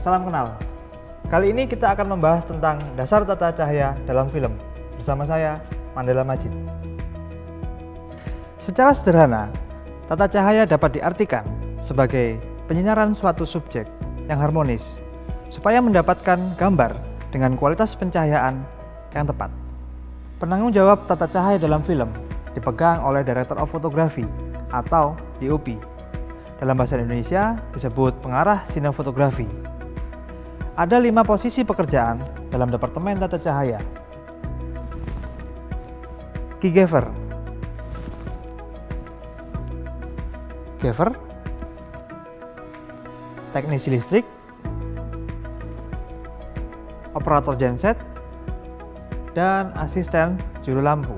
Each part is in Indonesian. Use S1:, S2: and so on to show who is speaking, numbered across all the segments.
S1: salam kenal. Kali ini kita akan membahas tentang dasar tata cahaya dalam film. Bersama saya, Mandela Majid. Secara sederhana, tata cahaya dapat diartikan sebagai penyinaran suatu subjek yang harmonis, supaya mendapatkan gambar dengan kualitas pencahayaan yang tepat. Penanggung jawab tata cahaya dalam film dipegang oleh Director of Photography atau DOP. Dalam bahasa Indonesia disebut pengarah sinefotografi. Ada 5 posisi pekerjaan dalam Departemen Tata Cahaya. Key-Gaffer, Gaffer, teknisi listrik, operator genset, dan asisten juru lampu.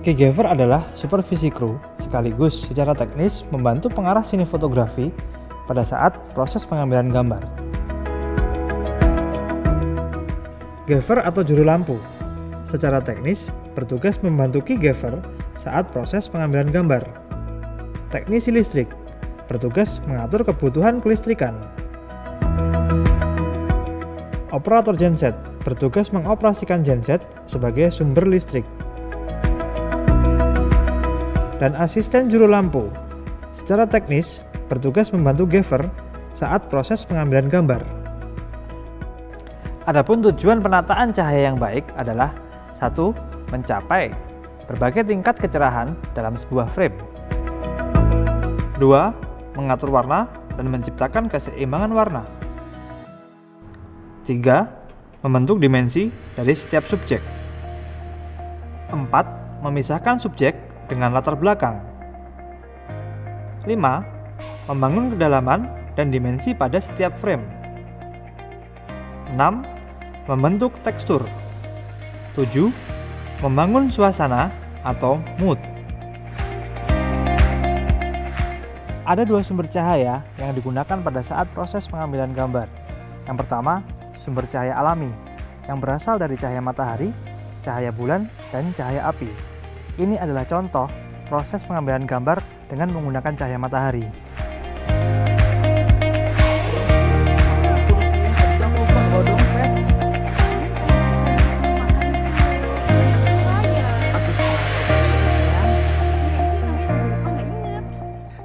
S1: Key-Gaffer adalah supervisi kru sekaligus secara teknis membantu pengarah sinefotografi pada saat proses pengambilan gambar. Gaffer atau juru lampu secara teknis bertugas membantu Key-Gaffer saat proses pengambilan gambar. Teknisi listrik bertugas mengatur kebutuhan kelistrikan. Operator genset bertugas mengoperasikan genset sebagai sumber listrik. Dan asisten juru lampu secara teknis bertugas membantu gaffer saat proses pengambilan gambar. Adapun tujuan penataan cahaya yang baik adalah 1. Mencapai berbagai tingkat kecerahan dalam sebuah frame. 2. Mengatur warna dan menciptakan keseimbangan warna. 3. Membentuk dimensi dari setiap subjek. 4. Memisahkan subjek dengan latar belakang. 5. Membangun kedalaman dan dimensi pada setiap frame. 6. Membentuk tekstur. 7. Membangun suasana atau mood. Ada 2 sumber cahaya yang digunakan pada saat proses pengambilan gambar. Yang pertama, sumber cahaya alami yang berasal dari cahaya matahari, cahaya bulan, dan cahaya api. Ini adalah contoh proses pengambilan gambar dengan menggunakan cahaya matahari.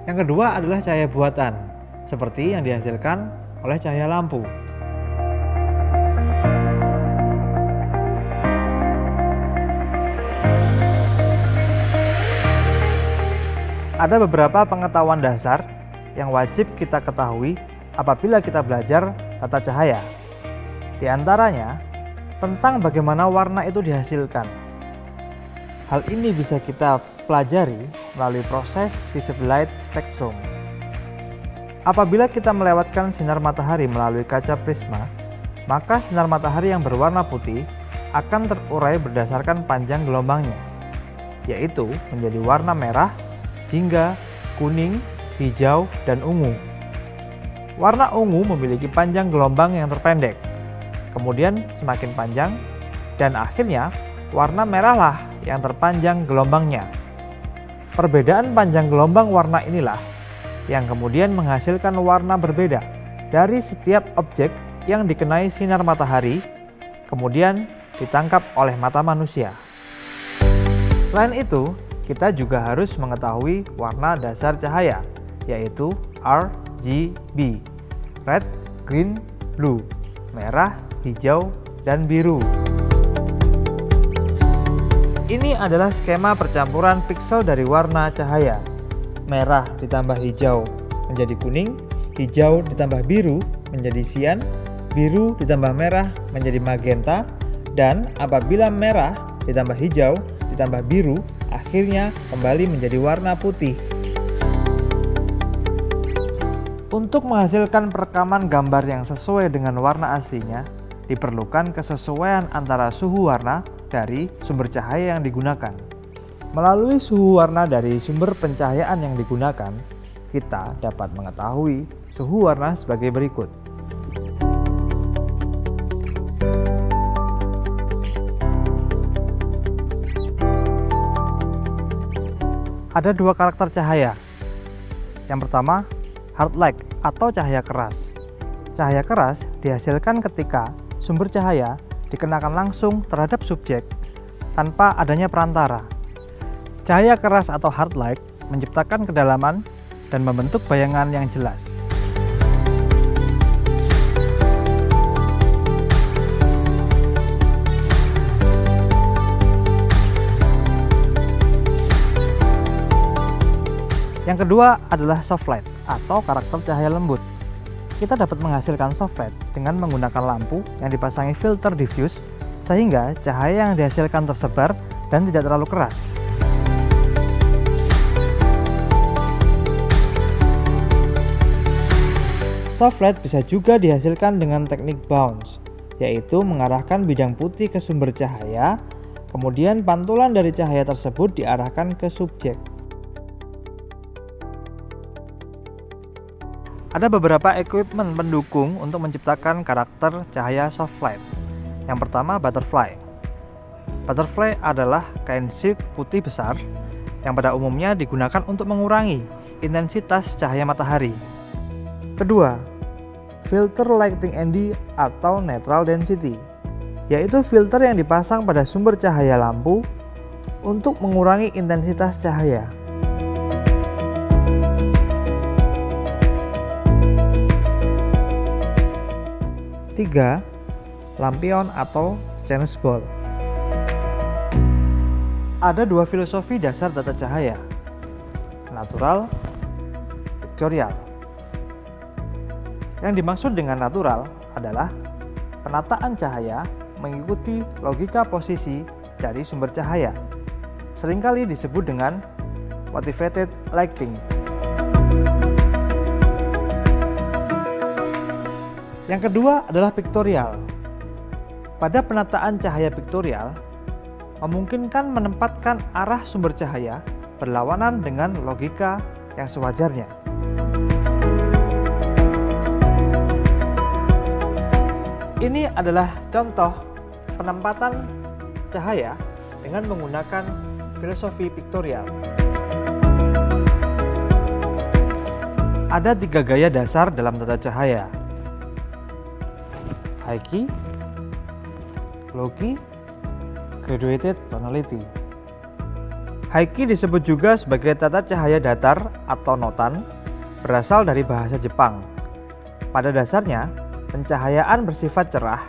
S1: Yang kedua adalah cahaya buatan, seperti yang dihasilkan oleh cahaya lampu. Ada beberapa pengetahuan dasar yang wajib kita ketahui apabila kita belajar tata cahaya. Di antaranya, tentang bagaimana warna itu dihasilkan. Hal ini bisa kita pelajari melalui proses visible light spectrum. Apabila kita melewatkan sinar matahari melalui kaca prisma, maka sinar matahari yang berwarna putih akan terurai berdasarkan panjang gelombangnya, yaitu menjadi warna merah, jingga, kuning, hijau, dan ungu. Warna ungu memiliki panjang gelombang yang terpendek, kemudian semakin panjang, dan akhirnya warna merahlah yang terpanjang gelombangnya. Perbedaan panjang gelombang warna inilah yang kemudian menghasilkan warna berbeda dari setiap objek yang dikenai sinar matahari, kemudian ditangkap oleh mata manusia. Selain itu, kita juga harus mengetahui warna dasar cahaya, yaitu RGB, red, green, blue, merah, hijau, dan biru. Ini adalah skema percampuran piksel dari warna cahaya. Merah ditambah hijau menjadi kuning, hijau ditambah biru menjadi sian, biru ditambah merah menjadi magenta, dan apabila merah ditambah hijau ditambah biru, akhirnya kembali menjadi warna putih. Untuk menghasilkan perekaman gambar yang sesuai dengan warna aslinya, diperlukan kesesuaian antara suhu warna dari sumber cahaya yang digunakan. Melalui suhu warna dari sumber pencahayaan yang digunakan, kita dapat mengetahui suhu warna sebagai berikut. Ada 2 karakter cahaya. Yang pertama, hard light atau cahaya keras. Cahaya keras dihasilkan ketika sumber cahaya dikenakan langsung terhadap subjek tanpa adanya perantara. Cahaya keras atau hard light menciptakan kedalaman dan membentuk bayangan yang jelas. Yang kedua adalah soft light atau karakter cahaya lembut. Kita dapat menghasilkan soft light dengan menggunakan lampu yang dipasangi filter diffuse sehingga cahaya yang dihasilkan tersebar dan tidak terlalu keras. Soft light bisa juga dihasilkan dengan teknik bounce, yaitu mengarahkan bidang putih ke sumber cahaya, kemudian pantulan dari cahaya tersebut diarahkan ke subjek. Ada beberapa equipment pendukung untuk menciptakan karakter cahaya soft light. Yang pertama, butterfly. Butterfly adalah kain silk putih besar yang pada umumnya digunakan untuk mengurangi intensitas cahaya matahari. Kedua, filter lighting ND atau neutral density, yaitu filter yang dipasang pada sumber cahaya lampu untuk mengurangi intensitas cahaya. Tiga, lampion atau Janus ball. Ada dua filosofi dasar tata cahaya, natural, pictorial. Yang dimaksud dengan natural adalah penataan cahaya mengikuti logika posisi dari sumber cahaya. Seringkali disebut dengan motivated lighting. Yang kedua adalah pictorial. Pada penataan cahaya pictorial, memungkinkan menempatkan arah sumber cahaya berlawanan dengan logika yang sewajarnya. Ini adalah contoh penempatan cahaya dengan menggunakan filosofi pictorial. Ada tiga gaya dasar dalam tata cahaya: high key, low key, graduated tonality. High key disebut juga sebagai tata cahaya datar atau notan, berasal dari bahasa Jepang. Pada dasarnya, pencahayaan bersifat cerah,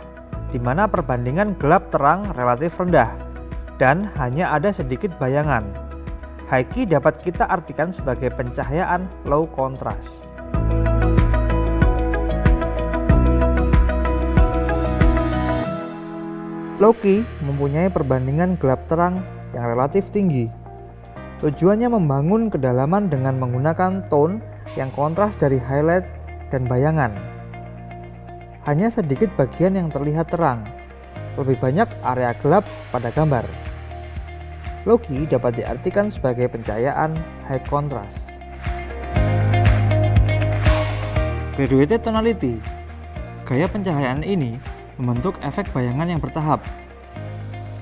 S1: di mana perbandingan gelap terang relatif rendah, dan hanya ada sedikit bayangan. High key dapat kita artikan sebagai pencahayaan low contrast. Low key mempunyai perbandingan gelap terang yang relatif tinggi. Tujuannya membangun kedalaman dengan menggunakan tone yang kontras dari highlight dan bayangan. Hanya sedikit bagian yang terlihat terang, lebih banyak area gelap pada gambar. Low key dapat diartikan sebagai pencahayaan high contrast. Graduated tonality. Gaya pencahayaan ini membentuk efek bayangan yang bertahap.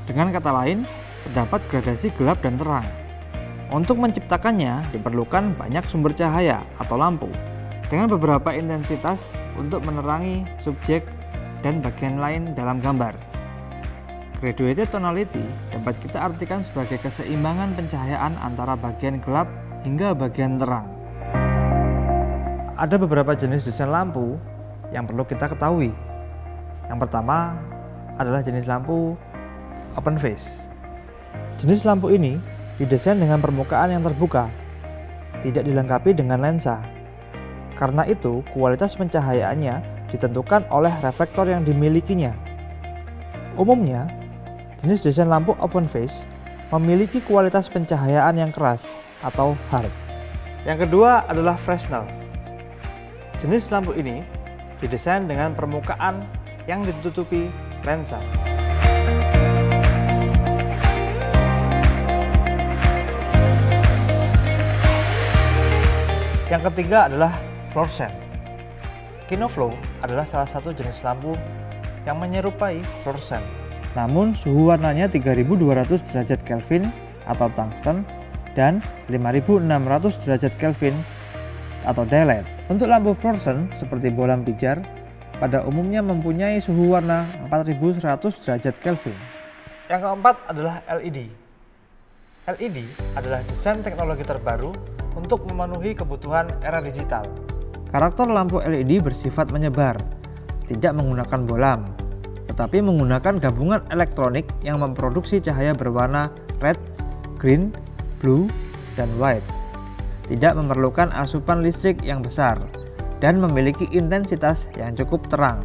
S1: Dengan kata lain, terdapat gradasi gelap dan terang. Untuk menciptakannya diperlukan banyak sumber cahaya atau lampu dengan beberapa intensitas untuk menerangi subjek dan bagian lain dalam gambar. Graduated tonality dapat kita artikan sebagai keseimbangan pencahayaan antara bagian gelap hingga bagian terang. Ada beberapa jenis desain lampu yang perlu kita ketahui. Yang pertama adalah jenis lampu open face. Jenis lampu ini didesain dengan permukaan yang terbuka, tidak dilengkapi dengan lensa. Karena itu, kualitas pencahayaannya ditentukan oleh reflektor yang dimilikinya. Umumnya, jenis desain lampu open face memiliki kualitas pencahayaan yang keras atau hard. Yang kedua adalah Fresnel. Jenis lampu ini didesain dengan permukaan yang ditutupi lensa. Yang ketiga adalah fluorescent. Kinoflow adalah salah satu jenis lampu yang menyerupai fluorescent. Namun suhu warnanya 3200 derajat Kelvin atau tungsten dan 5600 derajat Kelvin atau daylight. Untuk lampu fluorescent seperti bolam pijar pada umumnya mempunyai suhu warna 4100 derajat Kelvin. Yang keempat adalah LED. LED adalah desain teknologi terbaru untuk memenuhi kebutuhan era digital. Karakter lampu LED bersifat menyebar, tidak menggunakan bolam, tetapi menggunakan gabungan elektronik yang memproduksi cahaya berwarna red, green, blue, dan white. Tidak memerlukan asupan listrik yang besar dan memiliki intensitas yang cukup terang.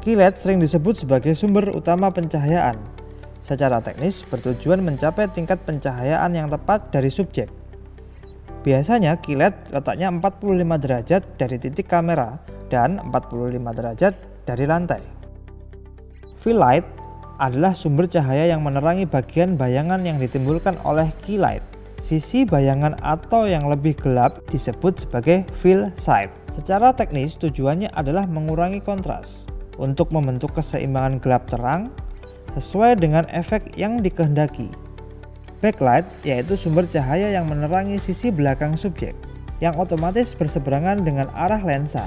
S1: Key LED sering disebut sebagai sumber utama pencahayaan. Secara teknis bertujuan mencapai tingkat pencahayaan yang tepat dari subjek. Biasanya key LED letaknya 45 derajat dari titik kamera dan 45 derajat dari lantai. Fill light adalah sumber cahaya yang menerangi bagian bayangan yang ditimbulkan oleh key light. Sisi bayangan atau yang lebih gelap disebut sebagai fill side. Secara teknis tujuannya adalah mengurangi kontras untuk membentuk keseimbangan gelap terang sesuai dengan efek yang dikehendaki. Backlight yaitu sumber cahaya yang menerangi sisi belakang subjek yang otomatis berseberangan dengan arah lensa.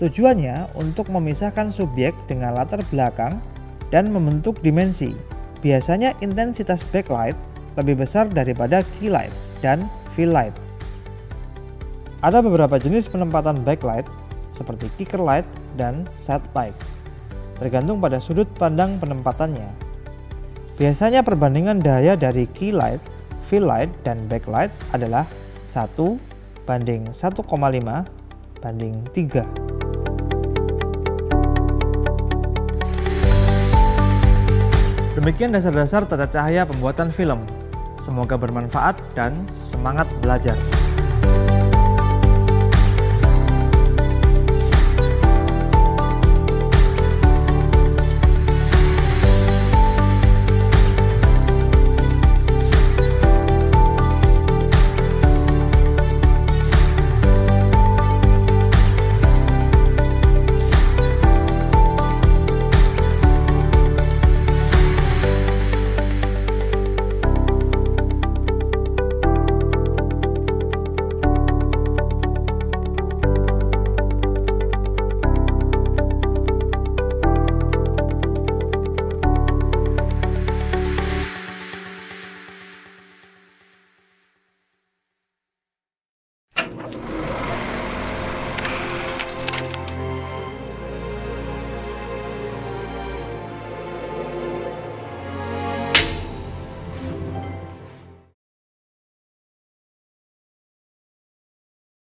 S1: Tujuannya untuk memisahkan subjek dengan latar belakang dan membentuk dimensi. Biasanya intensitas backlight lebih besar daripada key light dan fill light. Ada beberapa jenis penempatan backlight seperti kicker light dan side light, tergantung pada sudut pandang penempatannya. Biasanya perbandingan daya dari key light, fill light, dan backlight adalah 1:1,5 banding 3. Demikian dasar-dasar tata cahaya pembuatan film. Semoga bermanfaat dan semangat belajar.